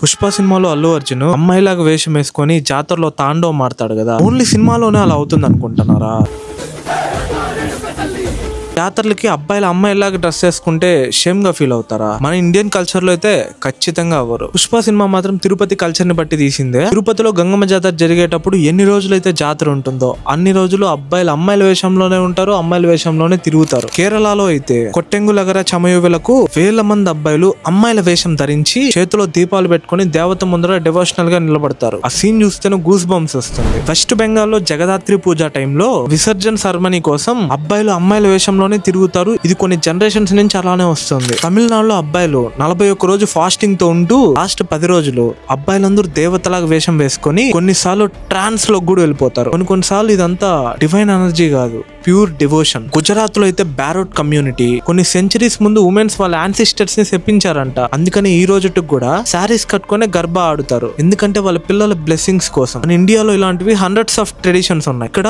పుష్ప సినిమాలో అల్లు అర్జున్ అమ్మాయిలాగా వేషం వేసుకొని జాతరలో తాండవ మాడతాడు కదా. ఓన్లీ సినిమాలోనే అలా అవుతుంది అనుకుంటున్నారా? జాతరలకి అబ్బాయిలు అమ్మాయిలాగా డ్రెస్ వేసుకుంటే షేమ్ గా ఫీల్ అవుతారా? మన ఇండియన్ కల్చర్ లో అయితే ఖచ్చితంగా అవ్వరు. పుష్ప సినిమా మాత్రం తిరుపతి కల్చర్ ని బట్టి తీసిందే. తిరుపతిలో గంగమ్మ జాతర జరిగేటప్పుడు ఎన్ని రోజులైతే జాతర ఉంటుందో అన్ని రోజులు అబ్బాయిలు అమ్మాయిల వేషంలోనే ఉంటారు, అమ్మాయిల వేషంలోనే తిరుగుతారు. కేరళలో అయితే కొట్టెంగులగర చమయువులకు వేల మంది అబ్బాయిలు అమ్మాయిల వేషం ధరించి చేతిలో దీపాలు పెట్టుకుని దేవత ముందర డివోషనల్ గా నిలబడతారు. ఆ సీన్ చూస్తేనే గూస్ బంప్స్ వస్తుంది. వెస్ట్ బెంగాల్లో జగదాత్రి పూజ టైంలో విసర్జన్ సెరమనీ కోసం అబ్బాయిలు అమ్మాయిల వేషంలో తిరుగుతారు. ఇది కొన్ని జనరేషన్స్ నుంచి అలానే వస్తుంది. తమిళనాడులో అబ్బాయిలు 41 రోజు ఫాస్టింగ్ తో ఉంటూ లాస్ట్ 10 రోజులు అబ్బాయిలందరూ దేవతలాగా వేషం వేసుకొని కొన్నిసార్లు ట్రాన్స్ లో కూడా వెళ్ళిపోతారు. కొన్నిసార్లు ఇదంతా డివైన్ ఎనర్జీ కాదు, ప్యూర్ డివోషన్. గుజరాత్ లో అయితే బారోట్ కమ్యూనిటీ కొన్ని సెంచరీస్ ముందు ఉమెన్స్ వాళ్ళ యాన్సిస్టర్స్ ని చెప్పించారంట. అందుకని ఈ రోజుకి కూడా శారీస్ కట్టుకునే గర్భా ఆడుతారు, ఎందుకంటే వాళ్ళ పిల్లల బ్లెస్సింగ్స్ కోసం. మన ఇండియాలో ఇలాంటివి హండ్రెడ్స్ ఆఫ్ ట్రెడిషన్స్ ఉన్నాయి. ఇక్కడ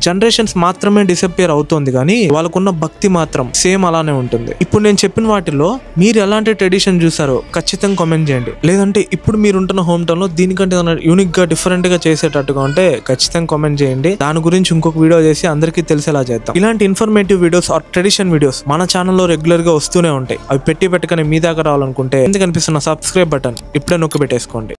జనరేషన్స్ మాత్రమే డిసపియర్ అవుతుంది కానీ వాళ్ళకున్న భక్తి మాత్రం సేమ్ అలానే ఉంటుంది. ఇప్పుడు నేను చెప్పిన వాటిలో మీరు ఎలాంటి ట్రెడిషన్ చూసారో ఖచ్చితంగా కామెంట్ చేయండి. లేదంటే ఇప్పుడు మీరు ఉంటున్న హోమ్ టౌన్ లో దీనికంటే యూనిక్ గా డిఫరెంట్ గా చేసేటట్టుగా ఉంటే ఖచ్చితంగా కామెంట్ చేయండి. దాని గురించి ఇంకొక వీడియో చేసి అందరికీ తెలిసేలా చేద్దాం. ఇలాంటి informative videos or tradition videos మన ఛానల్లో రెగ్యులర్ గా వస్తూనే ఉంటాయి. అవి పెట్టుకొని మీ దాకా రావాలనుకుంటే ఎందుకు కనిపిస్తున్న సబ్స్క్రైబ్ బటన్ ఇప్పుడే నొక్కి పెట్టేసుకోండి.